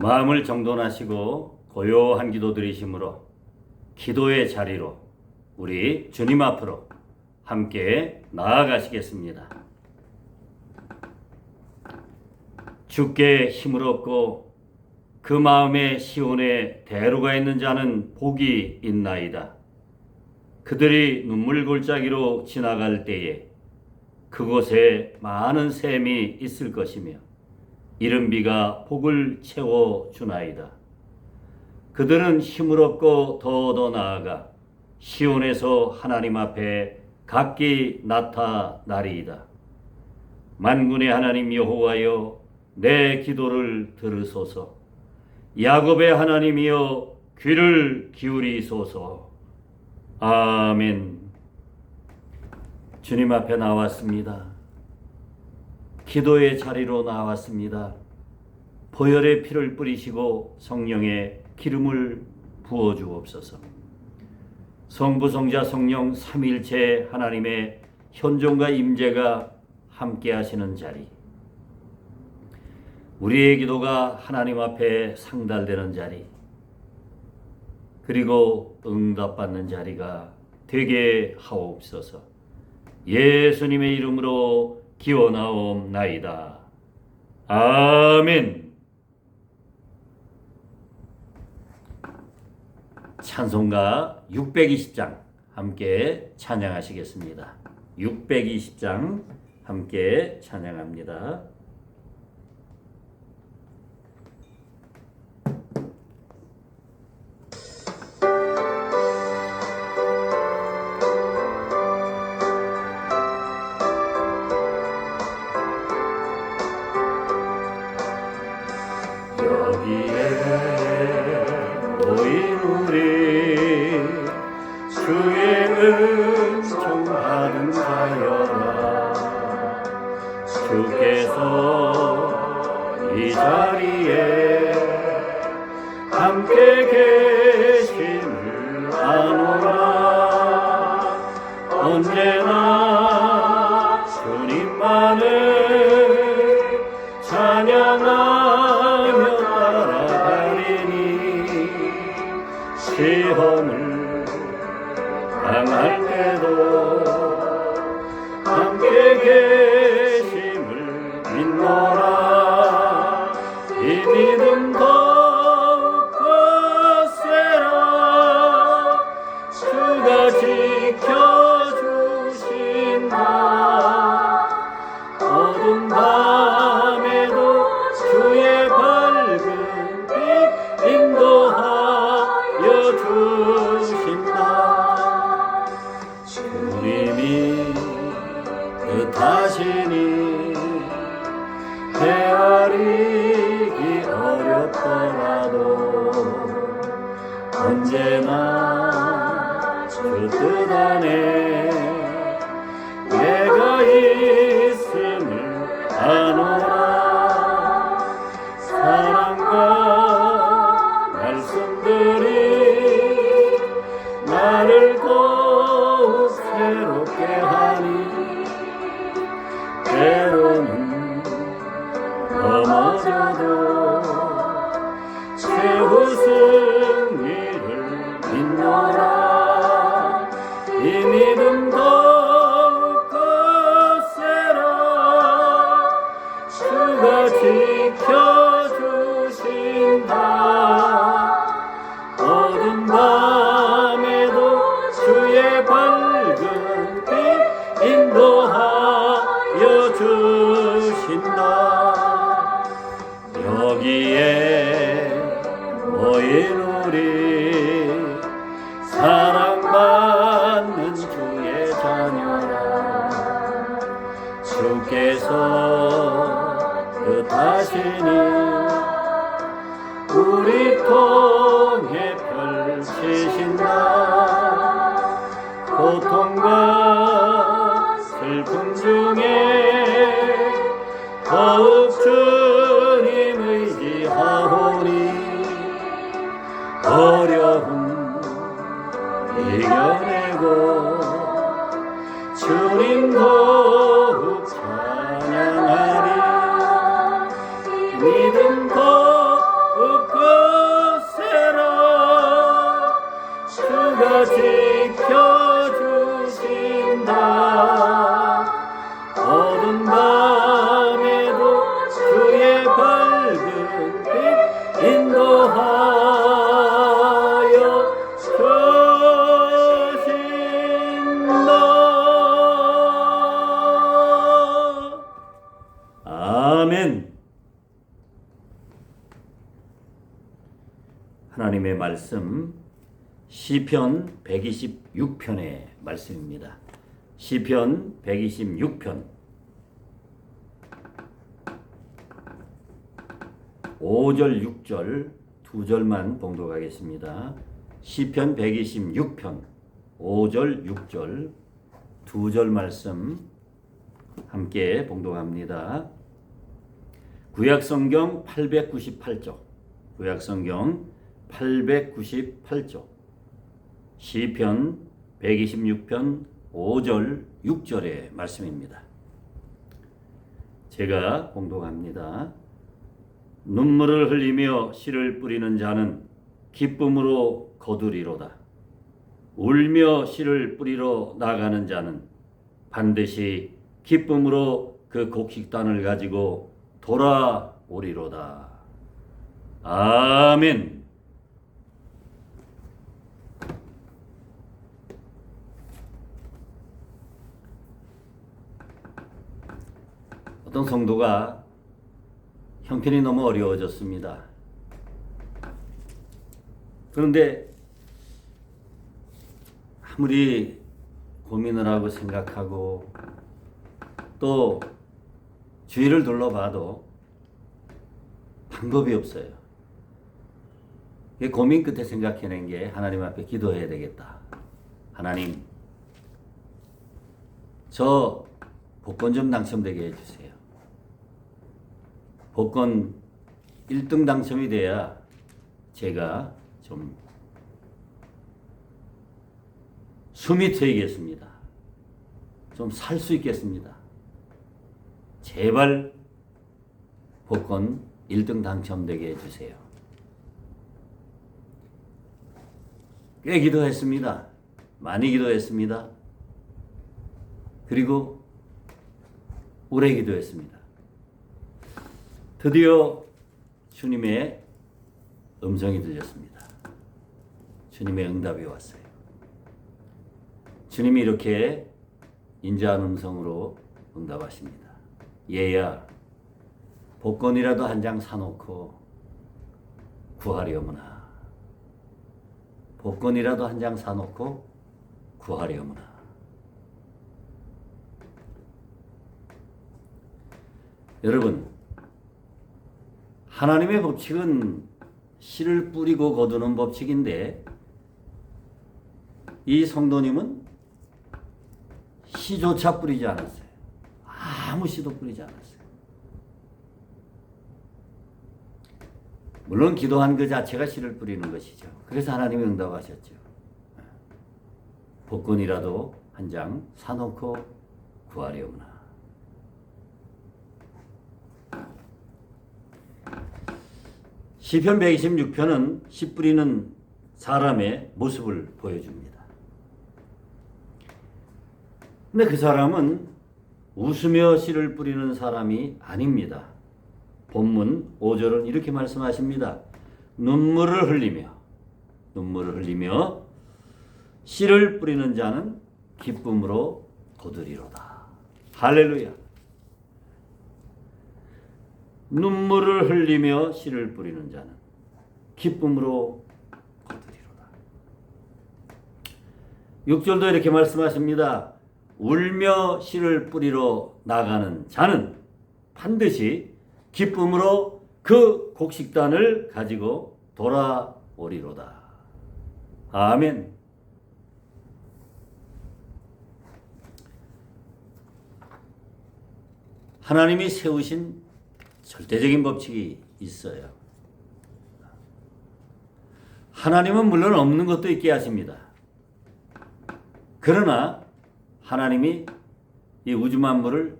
마음을 정돈하시고 고요한 기도 드리심으로 기도의 자리로 우리 주님 앞으로 함께 나아가시겠습니다. 주께 힘을 얻고 그 마음에 시온에 대로가 있는 자는 복이 있나이다. 그들이 눈물 골짜기로 지나갈 때에 그곳에 많은 샘이 있을 것이며 이른 비가 복을 채워주나이다. 그들은 힘을 얻고 더 나아가 시온에서 하나님 앞에 각기 나타나리이다. 만군의 하나님 여호와여, 내 기도를 들으소서. 야곱의 하나님이여, 귀를 기울이소서. 아멘. 주님 앞에 나왔습니다. 기도의 자리로 나왔습니다. 보혈의 피를 뿌리시고 성령의 기름을 부어주옵소서. 성부, 성자, 성령 삼위일체 하나님의 현존과 임재가 함께 하시는 자리, 우리의 기도가 하나님 앞에 상달되는 자리, 그리고 응답받는 자리가 되게 하옵소서. 예수님의 이름으로 기원하옵나이다. 아멘. 찬송가 620장 함께 찬양하시겠습니다. 620장 함께 찬양합니다. 여기에 모인 우리 주의 은총 받은 자여라. 주께서 이 자리에 함께 계심을 아노라. 언제나 주님만을 찬양하며 따라가리니 시험을 당할 때도 함께 계심을 믿노라. 이 믿음 더욱 거세라. 주가 지켜주신다. 어두운 밤에도 주의 밝은 빛 인도하여 주신다. 주님이 뜻하시니 헤아리기 어렵더라도 언제나 주 뜻 안에 내가 있음을 아노라. 사랑과 말씀들이 나를 더욱 새롭게 하니 때로는 넘어져도 최후 승리를 믿노라. 이 믿음 더욱 거세라. 주가 지켜주신다. 어두운 밤에도 주의 밝은 빛 인도하여 주신다. 여기에 모인 우리 사랑받는 주의 자녀라. 주께서 뜻하시니 우리 통해 펼치신다. 고통과 슬픔 중에 더욱 주님 의지하오니 어려움 이겨내고 주님 더욱 찬양하리. 믿음 더욱 말씀 시편 126편의 말씀입니다. 시편 126편 5절 6절 두 절만 봉독하겠습니다. 시편 126편 5절 6절 두 절 말씀 함께 봉독합니다. 구약성경 898쪽 구약성경 898쪽 시편 126편 5절 6절의 말씀입니다. 제가 봉독합니다. 눈물을 흘리며 씨를 뿌리는 자는 기쁨으로 거두리로다. 울며 씨를 뿌리러 나가는 자는 반드시 기쁨으로 그 곡식단을 가지고 돌아오리로다. 아멘. 어떤 성도가 형편이 너무 어려워졌습니다. 그런데 아무리 고민을 하고 생각하고 또 주위를 둘러봐도 방법이 없어요. 고민 끝에 생각해낸 게 하나님 앞에 기도해야 되겠다. 하나님, 저 복권 좀 당첨되게 해주세요. 복권 1등 당첨이 돼야 제가 좀 숨이 트이겠습니다. 좀 살 수 있겠습니다. 제발 복권 1등 당첨되게 해주세요. 꽤 기도했습니다. 많이 기도했습니다. 그리고 오래 기도했습니다. 드디어 주님의 음성이 들렸습니다. 주님의 응답이 왔어요. 주님이 이렇게 인자한 음성으로 응답하십니다. 얘야, 복권이라도 한 장 사놓고 구하려무나. 복권이라도 한 장 사놓고 구하려무나. 여러분, 하나님의 법칙은 씨를 뿌리고 거두는 법칙인데 이 성도님은 씨조차 뿌리지 않았어요. 아무 씨도 뿌리지 않았어요. 물론 기도한 그 자체가 씨를 뿌리는 것이죠. 그래서 하나님이 응답하셨죠. 복권이라도 한 장 사놓고 구하려구나. 시편 126편은 씨 뿌리는 사람의 모습을 보여줍니다. 근데 그 사람은 웃으며 씨를 뿌리는 사람이 아닙니다. 본문 5절은 이렇게 말씀하십니다. 눈물을 흘리며 씨를 뿌리는 자는 기쁨으로 거두리로다. 할렐루야. 눈물을 흘리며 씨를 뿌리는 자는 기쁨으로 거두리로다. 6절도 이렇게 말씀하십니다. 울며 씨를 뿌리러 나가는 자는 반드시 기쁨으로 그 곡식단을 가지고 돌아오리로다. 아멘. 하나님이 세우신 절대적인 법칙이 있어요. 하나님은 물론 없는 것도 있게 하십니다. 그러나 하나님이 이 우주 만물을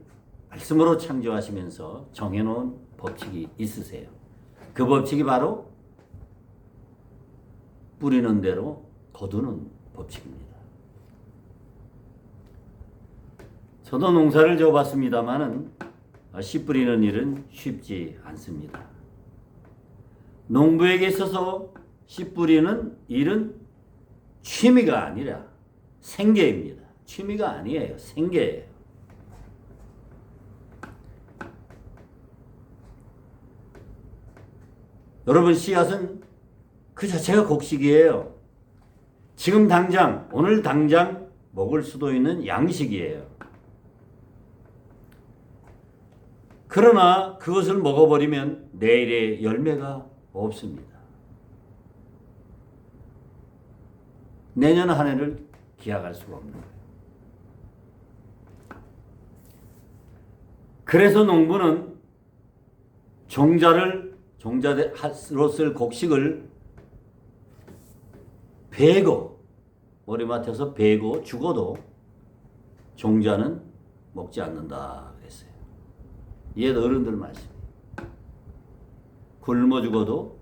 말씀으로 창조하시면서 정해놓은 법칙이 있으세요. 그 법칙이 바로 뿌리는 대로 거두는 법칙입니다. 저도 농사를 지어봤습니다마는 씨 뿌리는 일은 쉽지 않습니다. 농부에게 있어서 씨 뿌리는 일은 취미가 아니라 생계입니다. 취미가 아니에요. 생계예요. 여러분, 씨앗은 그 자체가 곡식이에요. 지금 당장, 오늘 당장 먹을 수도 있는 양식이에요. 그러나 그것을 먹어버리면 내일의 열매가 없습니다. 내년 한 해를 기약할 수가 없는 거예요. 그래서 농부는 종자로 쓸 곡식을 베고, 머리맡에서 베고 죽어도 종자는 먹지 않는다 그랬어요. 옛 어른들 말씀. 굶어 죽어도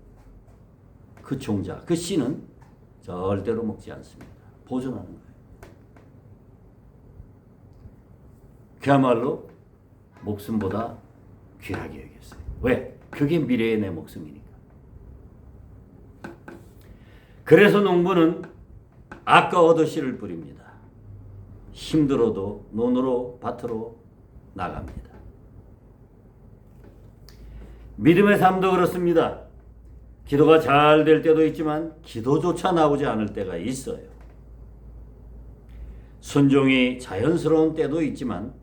그 종자, 그 씨는 절대로 먹지 않습니다. 보존하는 거예요. 그야말로 목숨보다 귀하게 여겼어요. 왜? 그게 미래의 내 목숨이니까. 그래서 농부는 아까워도 씨를 뿌립니다. 힘들어도 논으로 밭으로 나갑니다. 믿음의 삶도 그렇습니다. 기도가 잘 될 때도 있지만 기도조차 나오지 않을 때가 있어요. 순종이 자연스러운 때도 있지만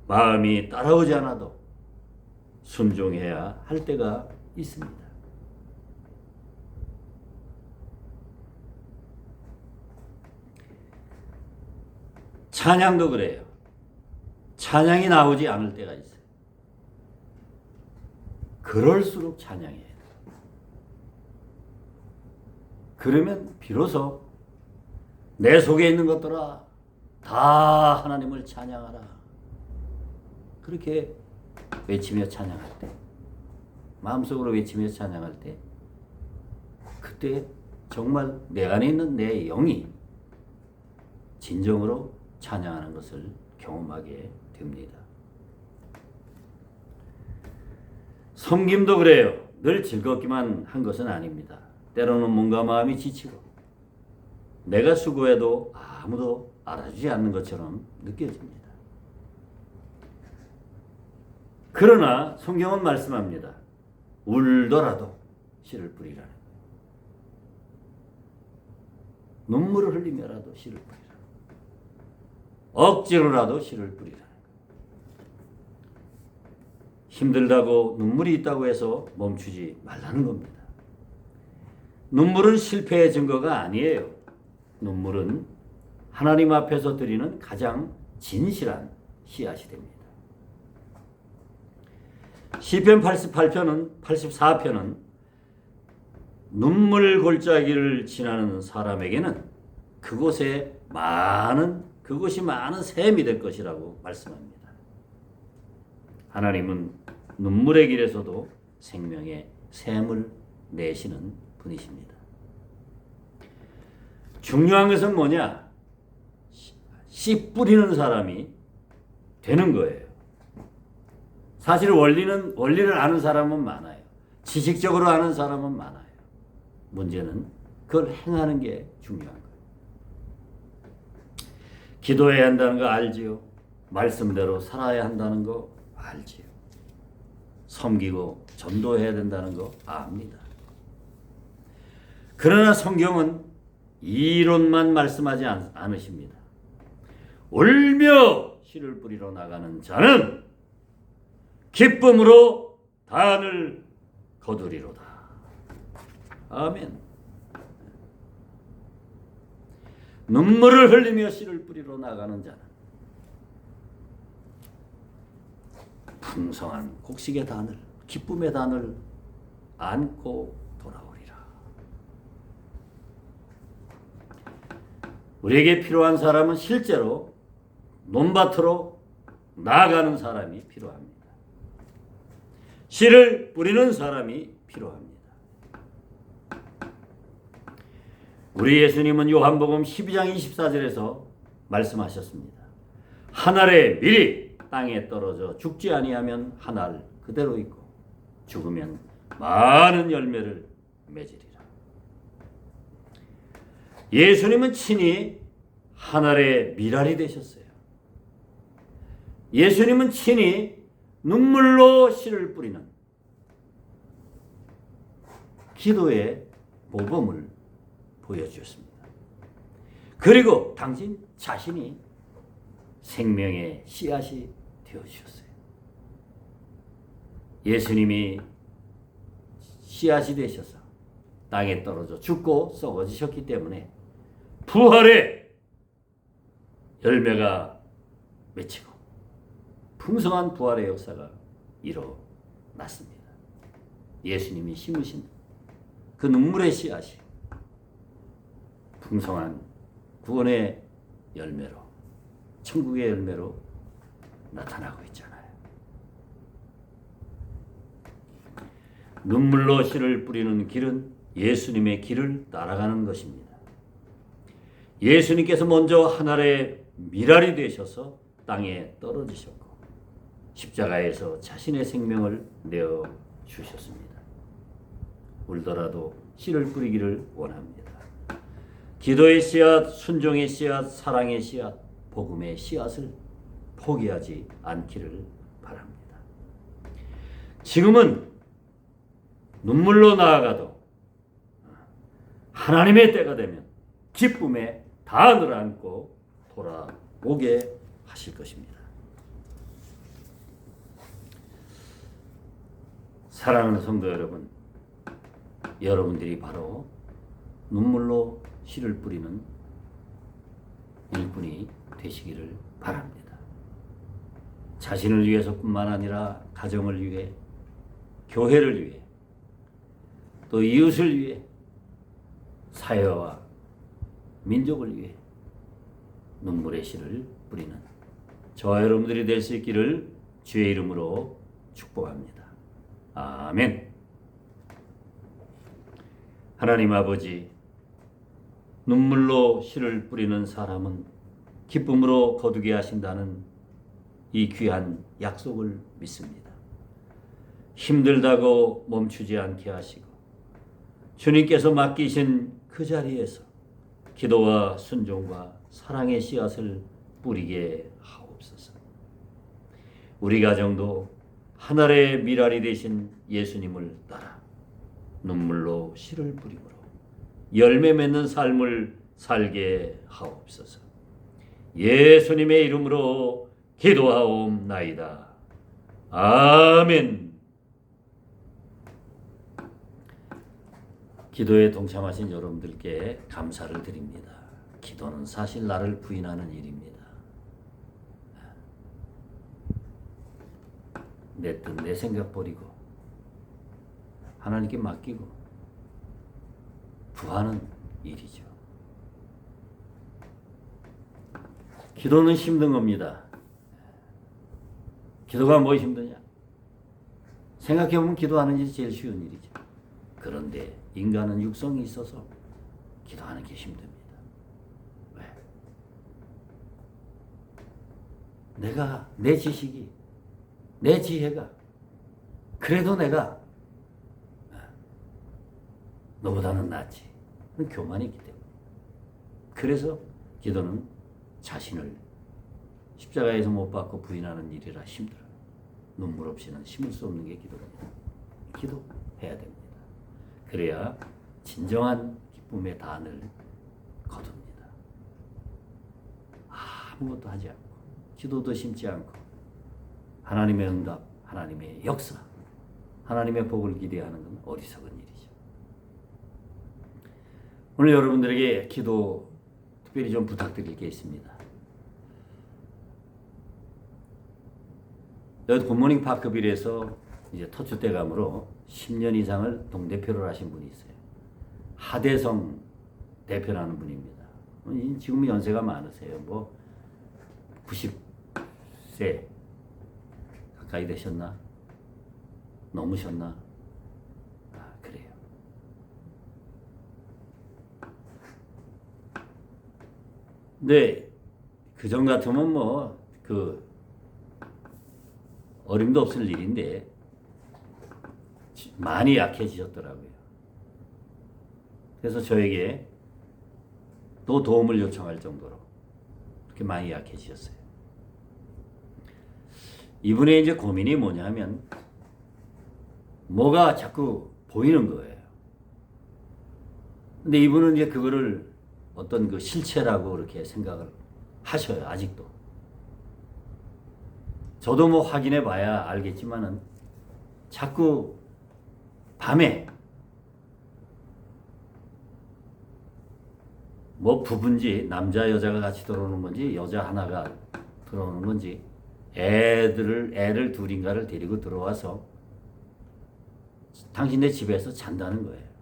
마음이 따라오지 않아도 순종해야 할 때가 있습니다. 찬양도 그래요. 찬양이 나오지 않을 때가 있어요. 그럴수록 찬양해야 돼요. 그러면 비로소 내 속에 있는 것들아 다 하나님을 찬양하라. 그렇게 외치며 찬양할 때, 마음속으로 외치며 찬양할 때, 그때 정말 내 안에 있는 내 영이 진정으로 찬양하는 것을 경험하게 됩니다. 섬김도 그래요. 늘 즐겁기만 한 것은 아닙니다. 때로는 몸과 마음이 지치고 내가 수고해도 아무도 알아주지 않는 것처럼 느껴집니다. 그러나 성경은 말씀합니다. 울더라도 씨를 뿌리라는 거예요. 눈물을 흘리며라도 씨를 뿌리라. 억지로라도 씨를 뿌리라. 힘들다고 눈물이 있다고 해서 멈추지 말라는 겁니다. 눈물은 실패의 증거가 아니에요. 눈물은 하나님 앞에서 드리는 가장 진실한 씨앗이 됩니다. 시편 84편은 눈물 골짜기를 지나는 사람에게는 그곳이 많은 샘이 될 것이라고 말씀합니다. 하나님은 눈물의 길에서도 생명의 샘을 내시는 분이십니다. 중요한 것은 뭐냐? 씨 뿌리는 사람이 되는 거예요. 사실 원리를 아는 사람은 많아요. 지식적으로 아는 사람은 많아요. 문제는 그걸 행하는 게 중요한 거예요. 기도해야 한다는 거 알지요. 말씀대로 살아야 한다는 거 알지요. 섬기고 전도해야 된다는 거 압니다. 그러나 성경은 이론만 말씀하지 않으십니다. 울며 씨를 뿌리러 나가는 자는 기쁨으로 단을 거두리로다. 아멘. 눈물을 흘리며 씨를 뿌리러 나가는 자는 풍성한 곡식의 단을, 기쁨의 단을 안고 돌아오리라. 우리에게 필요한 사람은 실제로 논밭으로 나아가는 사람이 필요합니다. 씨를 뿌리는 사람이 필요합니다. 우리 예수님은 요한복음 12장 24절에서 말씀하셨습니다. 한 알의 밀이 땅에 떨어져 죽지 아니하면 한 알 그대로 있고 죽으면 많은 열매를 맺으리라. 예수님은 친히 한 알의 밀알이 되셨어요. 예수님은 친히 눈물로 씨를 뿌리는 기도의 모범을 보여주었습니다. 그리고 당신 자신이 생명의 씨앗이 되어주셨어요. 예수님이 씨앗이 되셔서 땅에 떨어져 죽고 썩어지셨기 때문에 부활의 열매가 맺히고 풍성한 부활의 역사가 일어났습니다. 예수님이 심으신 그 눈물의 씨앗이 풍성한 구원의 열매로, 천국의 열매로 나타나고 있잖아요. 눈물로 씨를 뿌리는 길은 예수님의 길을 따라가는 것입니다. 예수님께서 먼저 하늘의 미랄이 되셔서 땅에 떨어지셨고 십자가에서 자신의 생명을 내어 주셨습니다. 울더라도 씨를 뿌리기를 원합니다. 기도의 씨앗, 순종의 씨앗, 사랑의 씨앗, 복음의 씨앗을 포기하지 않기를 바랍니다. 지금은 눈물로 나아가도 하나님의 때가 되면 기쁨의 단을 안고 돌아오게 하실 것입니다. 사랑하는 성도 여러분, 여러분들이 바로 눈물로 씨를 뿌리는 일꾼이 되시기를 바랍니다. 자신을 위해서뿐만 아니라 가정을 위해, 교회를 위해, 또 이웃을 위해, 사회와 민족을 위해 눈물의 씨를 뿌리는 저와 여러분들이 될 수 있기를 주의 이름으로 축복합니다. 아멘. 하나님 아버지, 눈물로 씨를 뿌리는 사람은 기쁨으로 거두게 하신다는 이 귀한 약속을 믿습니다. 힘들다고 멈추지 않게 하시고 주님께서 맡기신 그 자리에서 기도와 순종과 사랑의 씨앗을 뿌리게 하옵소서. 우리 가정도 하늘의 미랄이 되신 예수님을 따라 눈물로 씨를 뿌림으로 열매 맺는 삶을 살게 하옵소서. 예수님의 이름으로 기도하옵나이다. 아멘. 기도에 동참하신 여러분들께 감사를 드립니다. 기도는 사실 나를 부인하는 일입니다. 내 뜻, 내 생각 버리고 하나님께 맡기고 구하는 일이죠. 기도는 힘든 겁니다. 기도가 뭐 힘드냐? 생각해보면 기도하는 일이 제일 쉬운 일이죠. 그런데 인간은 육성이 있어서 기도하는 게 힘듭니다. 왜? 내가, 내 지식이, 내 지혜가, 그래도 내가 너보다는 낫지. 교만이 있기 때문에. 그래서 기도는 자신을 십자가에서 못 박고 부인하는 일이라 힘들어요. 눈물 없이는 심을 수 없는 게 기도입니다. 기도해야 됩니다. 그래야 진정한 기쁨의 단을 거둡니다. 아무것도 하지 않고 기도도 심지 않고 하나님의 응답, 하나님의 역사, 하나님의 복을 기대하는 건 어리석은 일이죠. 오늘 여러분들에게 기도 특별히 좀 부탁드릴 게 있습니다. 여기 굿모닝 파크빌에서 이제 터줏대감으로 10년 이상을 동대표를 하신 분이 있어요. 하대성 대표라는 분입니다. 지금 연세가 많으세요. 뭐 90세 가까이 되셨나? 넘으셨나? 그래요. 근데 그전 같으면 뭐 어림도 없을 일인데 많이 약해지셨더라고요. 그래서 저에게 또 도움을 요청할 정도로 그렇게 많이 약해지셨어요. 이분의 이제 고민이 뭐냐면 뭐가 자꾸 보이는 거예요. 근데 이분은 이제 그거를 어떤 그 실체라고 그렇게 생각을 하셔요. 아직도. 저도 뭐 확인해 봐야 알겠지만은 자꾸 밤에 뭐 부부인지 남자 여자가 같이 들어오는 건지 여자 하나가 들어오는 건지 애를 둘인가를 데리고 들어와서 당신네 집에서 잔다는 거예요.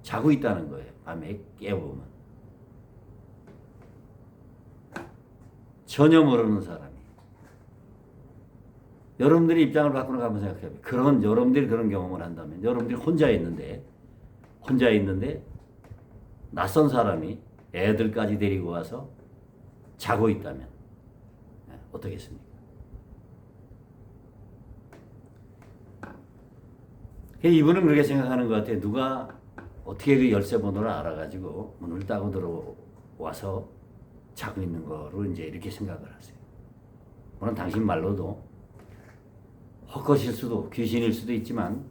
자고 있다는 거예요. 밤에 깨보면. 전혀 모르는 사람이. 여러분들이 입장을 바꾸는 거 한번 생각해봐요. 여러분들이 그런 경험을 한다면, 여러분들이 혼자 있는데, 낯선 사람이 애들까지 데리고 와서 자고 있다면, 어떻겠습니까? 이분은 그렇게 생각하는 것 같아요. 누가 어떻게 그 열쇠 번호를 알아가지고 문을 따고 들어와서 자고 있는 거로 이제 이렇게 생각을 하세요. 물론 당신 말로도 헛것일 수도 귀신일 수도 있지만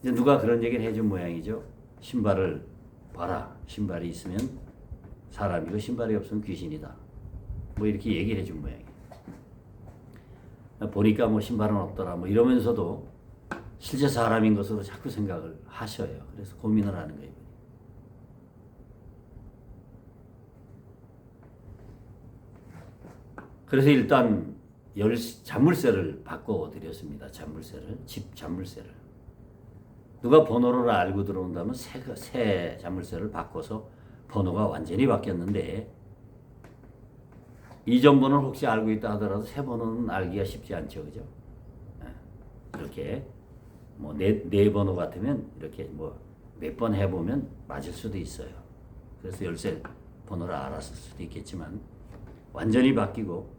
이제 누가 그런 얘기를 해준 모양이죠. 신발을 봐라. 신발이 있으면 사람이고 신발이 없으면 귀신이다. 뭐 이렇게 얘기를 해준 모양이에요. 보니까 뭐 신발은 없더라. 뭐 이러면서도 실제 사람인 것으로 자꾸 생각을 하셔요. 그래서 고민을 하는 거예요. 그래서 일단 자물쇠를 바꿔드렸습니다. 집 자물쇠를. 누가 번호를 알고 들어온다면 새 자물쇠를 바꿔서 번호가 완전히 바뀌었는데 이전 번호를 혹시 알고 있다 하더라도 새 번호는 알기가 쉽지 않죠. 그죠? 이렇게 뭐 네 번호 같으면 이렇게 뭐 몇 번 해보면 맞을 수도 있어요. 그래서 열쇠 번호를 알았을 수도 있겠지만 완전히 바뀌고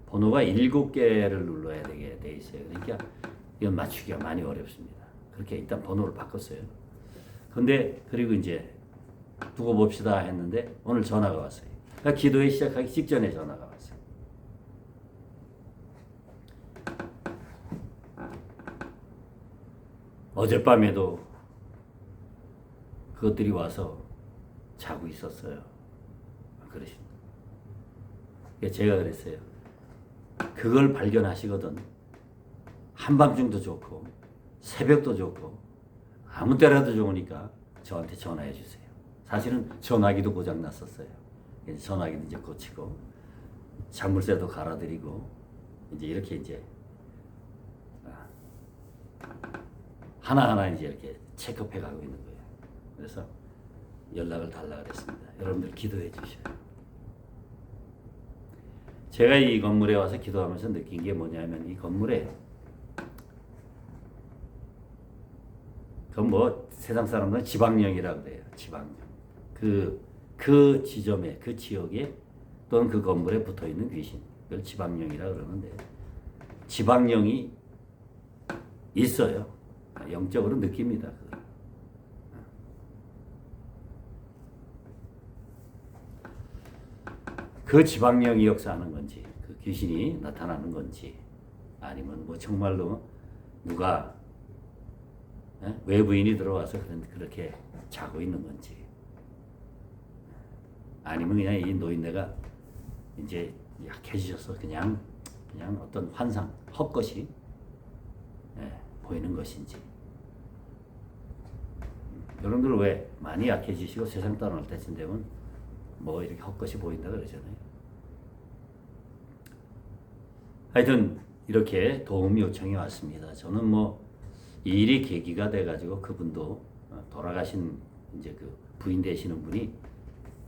번호가 7개를 눌러야 되게 돼 있어요. 그러니까 이건 맞추기가 많이 어렵습니다. 그렇게 일단 번호를 바꿨어요. 근데 그리고 이제 두고 봅시다 했는데 오늘 전화가 왔어요. 그러니까 기도회 시작하기 직전에 전화가 왔어요. 어젯밤에도 그것들이 와서 자고 있었어요. 그러십니다. 제가 그랬어요. 그걸 발견하시거든. 한밤중도 좋고 새벽도 좋고 아무 때라도 좋으니까 저한테 전화해 주세요. 사실은 전화기도 고장 났었어요. 전화기도 이제 고치고 자물쇠도 갈아드리고 이제 이렇게 이제 하나하나 이제 이렇게 체크해 가고 있는 거예요. 그래서 연락을 달라 그랬습니다. 여러분들 기도해 주셔요. 제가 이 건물에 와서 기도하면서 느낀 게 뭐냐면 이 건물에 그건 뭐 세상 사람들은 지방령이라고 그래요. 지방령. 그 지점에 그 지역에 또는 그 건물에 붙어 있는 귀신. 그걸 지방령이라고 그러는데 지방령이 있어요. 영적으로 느낍니다. 그 지방령이 역사하는 건지, 그 귀신이 나타나는 건지, 아니면 뭐 정말로 누가 외부인이 들어와서 그렇게 자고 있는 건지, 아니면 그냥 이 노인네가 이제 약해지셔서 그냥 어떤 환상, 헛것이 보이는 것인지. 여러분들 왜 많이 약해지시고 세상 떠날 때쯤 되면 뭐 이렇게 헛것이 보인다 그러잖아요. 하여튼 이렇게 도움 요청이 왔습니다. 저는 뭐 이 일이 계기가 돼가지고 그분도 돌아가신 이제 그 부인 되시는 분이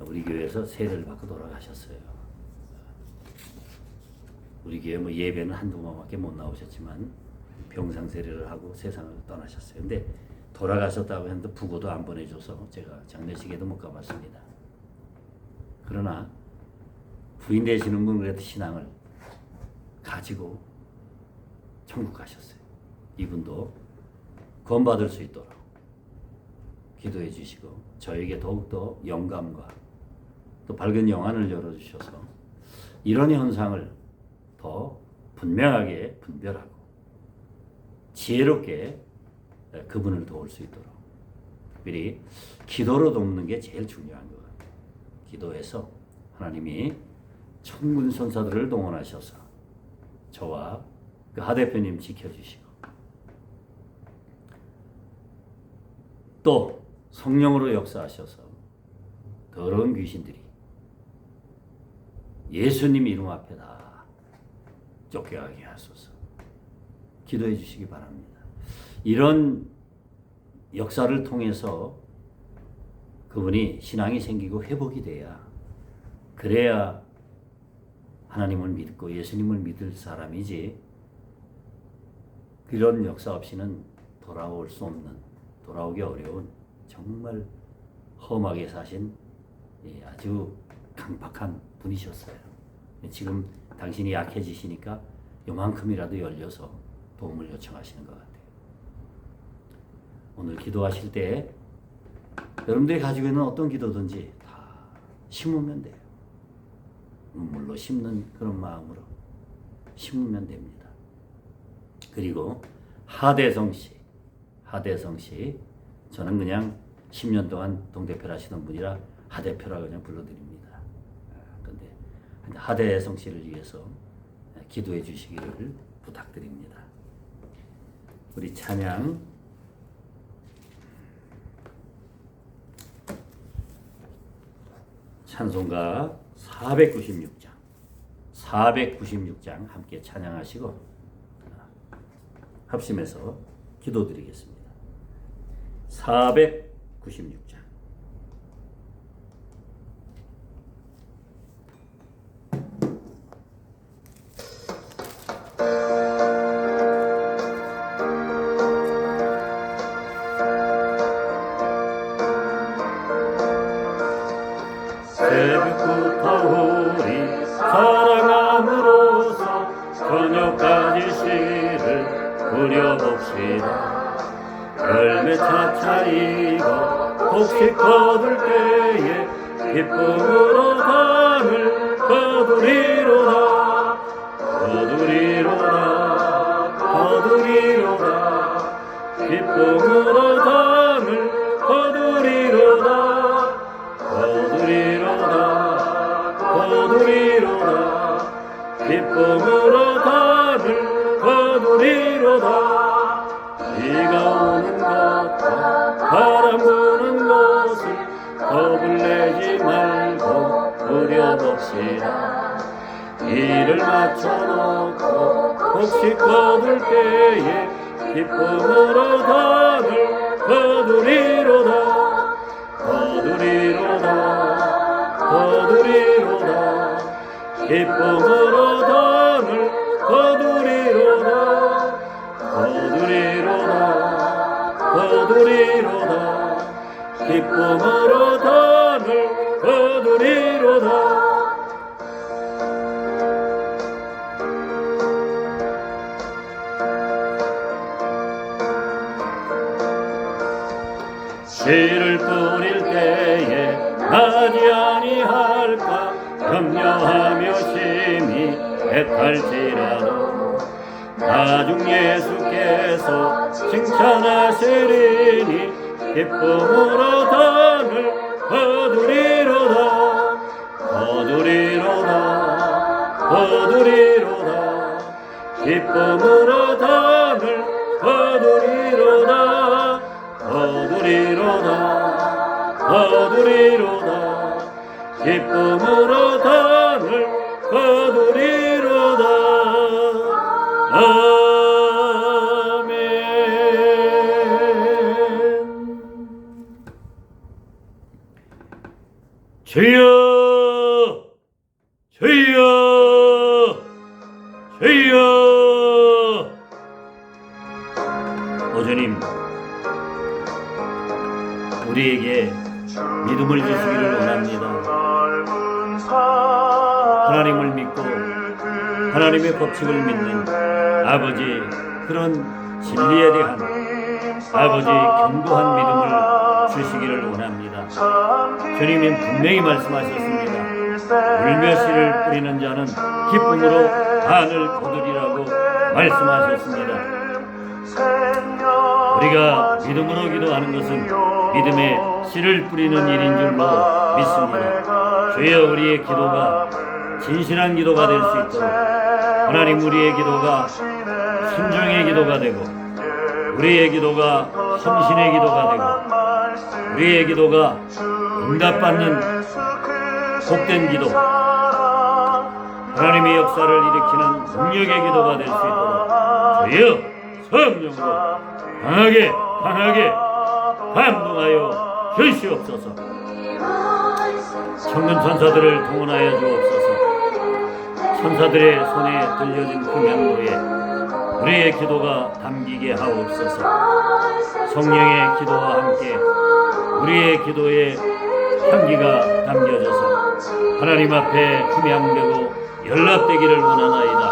우리 교회에서 세례를 받고 돌아가셨어요. 우리 교회 뭐 예배는 한두 번밖에 못 나오셨지만 병상 세례를 하고 세상을 떠나셨어요. 근데 돌아가셨다고 했는데 부고도 안 보내줘서 제가 장례식에도 못 가봤습니다. 그러나 부인 되시는 분은 그래도 신앙을 가지고 천국 가셨어요. 이분도 구원받을 수 있도록 기도해 주시고 저에게 더욱더 영감과 또 밝은 영안을 열어주셔서 이런 현상을 더 분명하게 분별하고 지혜롭게 그분을 도울 수 있도록 특별히 기도로 돕는 게 제일 중요한 것 같아요. 기도해서 하나님이 천군 천사들을 동원하셔서 저와 그 하 대표님 지켜주시고 또 성령으로 역사하셔서 더러운 귀신들이 예수님 이름 앞에 다 쫓겨가게 하소서. 기도해 주시기 바랍니다. 이런 역사를 통해서 그분이 신앙이 생기고 회복이 돼야, 그래야 하나님을 믿고 예수님을 믿을 사람이지, 그런 역사 없이는 돌아올 수 없는, 돌아오기 어려운 정말 험하게 사신 아주 강박한 분이셨어요. 지금 당신이 약해지시니까 요만큼이라도 열려서 도움을 요청하시는 것 같아요. 오늘 기도하실 때 여러분들이 가지고 있는 어떤 기도든지 다 심으면 돼요. 눈물로 심는 그런 마음으로 심으면 됩니다. 그리고 하대성 씨, 저는 그냥 10년 동안 동대표를 하시던 분이라 하대표라고 그냥 불러드립니다. 그런데 하대성 씨를 위해서 기도해 주시기를 부탁드립니다. 우리 찬양 찬송가 496장 함께 찬양하시고 합심해서 기도드리겠습니다. 496장. 새벽부터 우리 사랑함으로써 저녁까지 시를 부려봅시다. 열매 차차이고 곡식 거둘 때에 기쁨으로 담을 거두리로다. 기쁨으로 담을 거두리로다. 기쁨으로 담을 거두리로다. 비가 오는 것과 바람 부는 것을 겁을 내지 말고 부려봅시다. 이를 맞춰놓고 곡식 거둘 때에 기쁨으로 담을 거두리로다. 기쁨으로 담을 거두리로다. 기쁨으로 담을 거두리로다. 씨를 뿌릴 때에 나지 아니할까 염려하며 심히 애탈지라도 나중 예수께서 칭찬하시리니 기쁨으로 담을 거두리로다. 기쁨으로 담을 거두리로다. 기쁨으로 담을 거두리로다. 아멘. 주여, 주여, 주여. 오주님, 우리에게 믿음을 주시기를 원합니다. 하나님을 믿고 하나님의 법칙을 믿는 아버지, 그런 진리에 대한 아버지 견고한 믿음을 주시기를 원합니다. 주님은 분명히 말씀하셨습니다. 울며 씨를 뿌리는 자는 기쁨으로 반을 거두리라고 말씀하셨습니다. 우리가 믿음으로 기도하는 것은 믿음의 씨를 뿌리는 일인 줄로 믿습니다. 주여, 우리의 기도가 진실한 기도가 될 수 있도록 하나님, 우리의 기도가 순종의 기도가 되고 우리의 기도가 헌신의 기도가 되고 우리의 기도가 응답받는 복된 기도, 하나님의 역사를 일으키는 능력의 기도가 될 수 있도록 주여 성령으로 강하게 감동하여 주시옵소서. 천군 천사들을 동원하여 주옵소서. 천사들의 손에 들려진 그 명도에 우리의 기도가 담기게 하옵소서. 성령의 기도와 함께 우리의 기도에 향기가 담겨져서 하나님 앞에 흠양되고 연락되기를 원하나이다.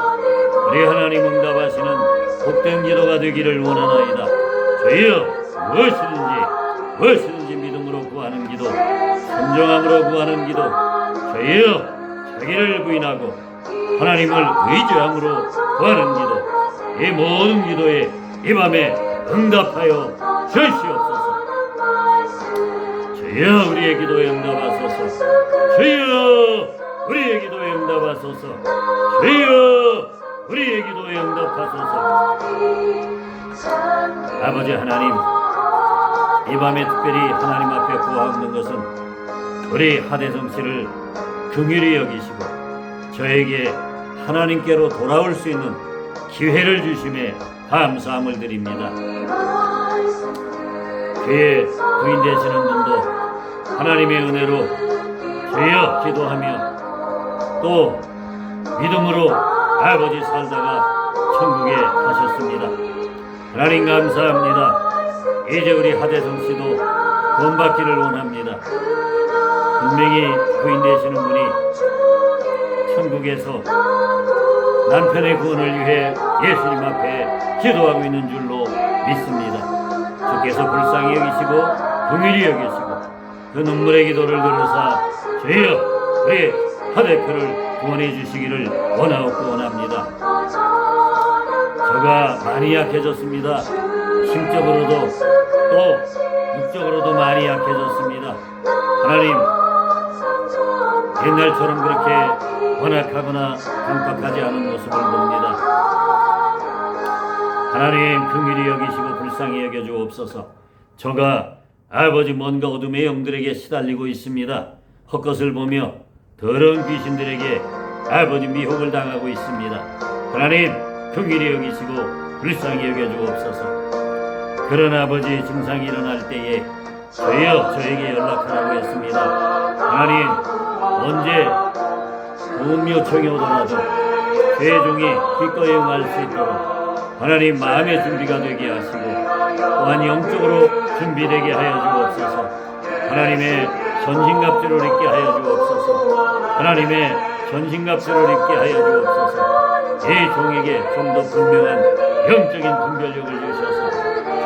우리 하나님 응답하시는 복된 기도가 되기를 원하나이다. 주여, 무엇이든지 믿음으로 구하는 기도, 순종함으로 구하는 기도, 주여, 자기를 부인하고 하나님을 의지함으로 구하는 기도, 이 모든 기도에 이 밤에 응답하여 주시옵소서. 주여, 우리의 기도에 응답하소서. 주여, 우리의 기도에 응답하소서. 주여, 우리의 기도에 응답하소서. 아버지 하나님, 이 밤에 특별히 하나님 앞에 구하옵는 것은 우리 하대성 씨를 긍휼히 여기시고 저에게 하나님께로 돌아올 수 있는 기회를 주심에 감사함을 드립니다. 주의 부인 되시는 분도 하나님의 은혜로 주여 기도하며 또 믿음으로 아버지 살다가 천국에 가셨습니다. 하나님 감사합니다. 이제 우리 하대성 씨도 구원받기를 원합니다. 분명히 부인 되시는 분이 천국에서 남편의 구원을 위해 예수님 앞에 기도하고 있는 줄로 믿습니다. 주께서 불쌍히 여기시고 긍휼히 여기시고 그 눈물의 기도를 들으사 주여, 우리 하대표를 구원해 주시기를 원하옵고 원합니다. 저가 많이 약해졌습니다. 심적으로도 또 육적으로도 많이 약해졌습니다. 하나님, 옛날처럼 그렇게 완악하거나 강박하지 않은 모습을 봅니다. 하나님, 긍휼히 여기시고 불쌍히 여겨주옵소서. 저가 아버지 뭔가 어둠의 영들에게 시달리고 있습니다. 헛것을 보며 더러운 귀신들에게 아버지 미혹을 당하고 있습니다. 하나님, 긍휼히 여기시고 불쌍히 여겨주옵소서. 그런 아버지 증상이 일어날 때에 주여 저에게 연락하라고 했습니다. 하나님, 언제 도움 요청이 오더라도 죄종이 기꺼이 응할 수 있도록 하나님 마음의 준비가 되게 하시고 또한 영적으로 준비되게 하여 주옵소서. 하나님의 전신갑주를 입게 하여 주옵소서. 하나님의 전신갑주를 입게 하여 주옵소서. 이 종에게 좀 더 분명한 영적인 분별력을 주셔서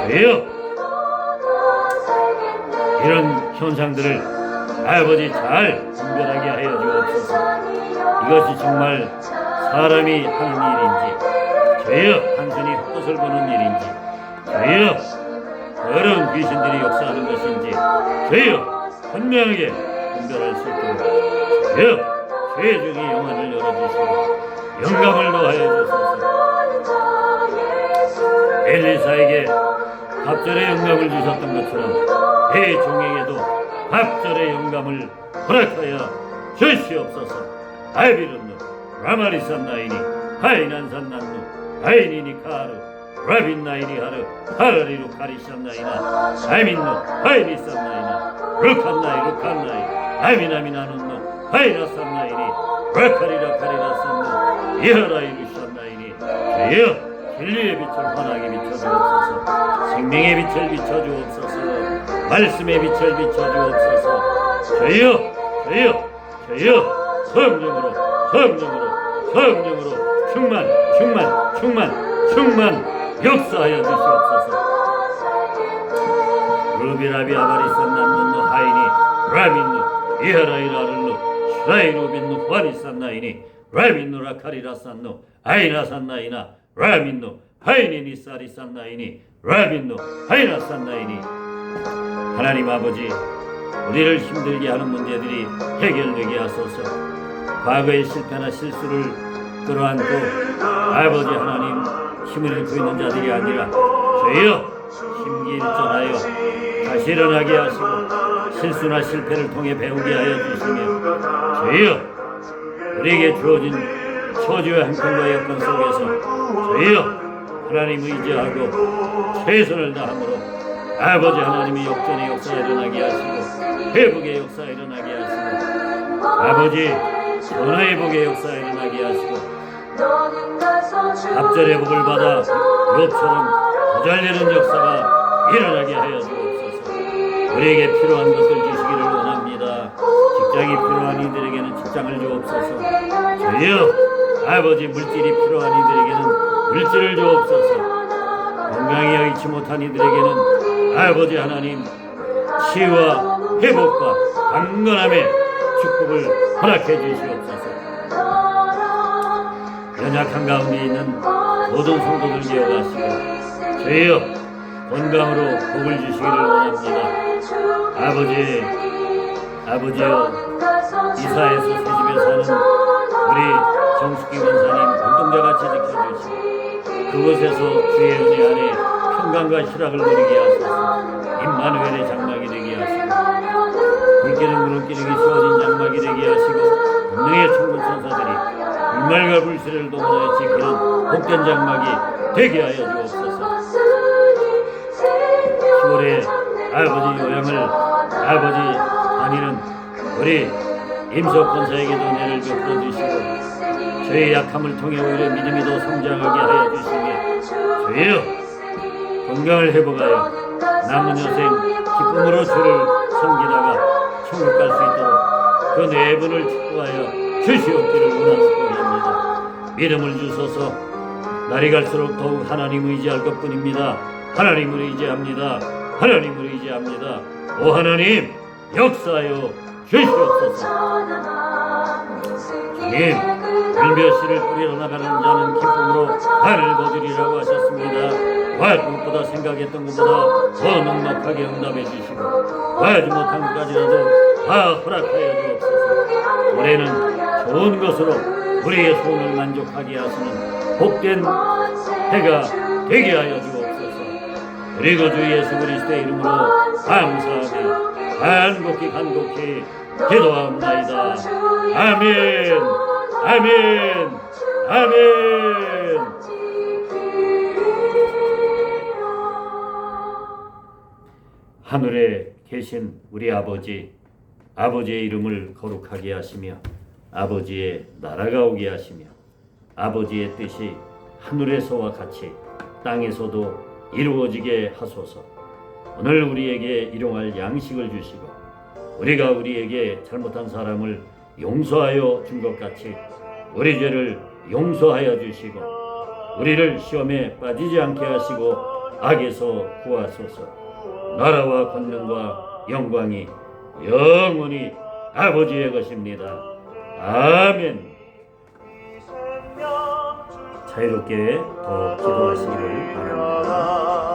주여 이런 현상들을 아버지 잘 분별하게 하여 주옵소서. 이것이 정말 사람이 하는 일인지 주여 단순히 헛것을 보는 일인지 주여 그런 귀신들이 역사하는 것인지 주여 분명하게 분별할 수 있도록 주여 죄 중의 영안을 열어주시고 영감을 더하여 주소서. 엘리사에게 갑절의 영감을 주셨던 것처럼 내 종에게도 갑절의 영감을 허락하여 주시옵소서. 아비른누 라마리산나이니 하이난산난누 하이니니 카르 라빈나이니 하르 하라리루 카리산나이나 아민누 하이니산나이나 루칸나이 루칸나이 아미나미나눈누 하이나산나이니 라카리라카리라산누 이하라이루산나이니 주여 진리의 빛을 환하게 비춰주옵소서. 생명의 빛을 비춰주옵소서. 말씀의 빛을 비춰주옵소서. 주여 주여 주여 성령으로 충만 역사하여 주시옵소서. 루비라비 아바리산난누 하이니 라빈누 이하라이라를루 슈라이루빈누 화리산나이니 라빈누 라카리라산누 아이나산나이나 라빈누 하이니니 사리산나이니 라빈누 하이나산나이니 하나님 아버지, 우리를 힘들게 하는 문제들이 해결되게 하소서. 과거의 실패나 실수를 끌어안고 아버지 하나님 힘을 잃고 있는 자들이 아니라 주여 심기일전하여 다시 일어나게 하시고 실수나 실패를 통해 배우게 하여 주시며 주여 우리에게 주어진 처지와 형편과 여건 속에서 주여 하나님 의지하고 최선을 다함으로 아버지 하나님의 역전의 역사가 일어나게 하시고 회복의 역사가 일어나게 하시고 아버지 전화의 복의 역사가 일어나게 하시고 갑절의 복을 받아 욥처럼 부잘되는 역사가 일어나게 하여 주옵소서. 우리에게 필요한 것들 주시기를 원합니다. 직장이 필요한 이들에게는 직장을 주옵소서. 주여 아버지 물질이 필요한 이들에게는 물질을 주옵소서. 건강히 여의치 못한 이들에게는 아버지 하나님 치유와 회복과 강건함의 축복을 허락해 주시옵소서. 연약한 가운데 있는 모든 성도들 기억하시고 주여 건강으로 복을 주시기를 원합니다. 아버지여 이사에서 새집에 사는 우리 정숙기 권사님 운동자같이 지켜주시고 그곳에서 주의 은혜 안에 평강과 희락을 누리게 하소서. 임마누엘의 장막이 되게 하시고 불기능 구름기능이 씌워진 장막이 되게 하시고 권능의 천군 천사들이 불말과 불씨를 동원하여 지키는 복된 장막이 되게 하여 주옵소서. 10월에 아버지 요양을 아버지 다니는 우리 임석 권사에게도 은혜를 베풀어 주시고 저의 약함을 통해 오히려 믿음이 더 성장하게 하여 주시며 주여 건강을 회복하여 남은 여생 기쁨으로 주를 섬기다가 천국 갈 수 있도록 그 네 분을 축복하여 주시옵기를 원합니다. 믿음을 주소서. 날이 갈수록 더욱 하나님을 의지할 것뿐입니다. 하나님을 의지합니다. 하나님을 의지합니다. 오 하나님 역사하여 주시옵소서. 주님 불벼씨를 뿌리러 나가는 자는 기쁨으로 하늘 거두리라고 하셨습니다. 구하지 무엇보다 생각했던 것보다 더 넉넉하게 응답해 주시고 구하지 못한 것까지라도 다 허락하여 주옵소서. 올해는 좋은 것으로 우리의 소원을 만족하게 하시는 복된 해가 되게 하여 주옵소서. 그리고 주 예수 그리스도의 이름으로 감사하며 간곡히 기도합니다. 아멘 아멘 아멘. 하늘에 계신 우리 아버지의 이름을 거룩하게 하시며 아버지의 나라가 오게 하시며 아버지의 뜻이 하늘에서와 같이 땅에서도 이루어지게 하소서. 오늘 우리에게 일용할 양식을 주시고 우리가 우리에게 잘못한 사람을 용서하여 준 것 같이 우리 죄를 용서하여 주시고 우리를 시험에 빠지지 않게 하시고 악에서 구하소서. 나라와 권능과 영광이 영원히 아버지의 것입니다. 아멘. 자유롭게 더 기도하시기를 바랍니다.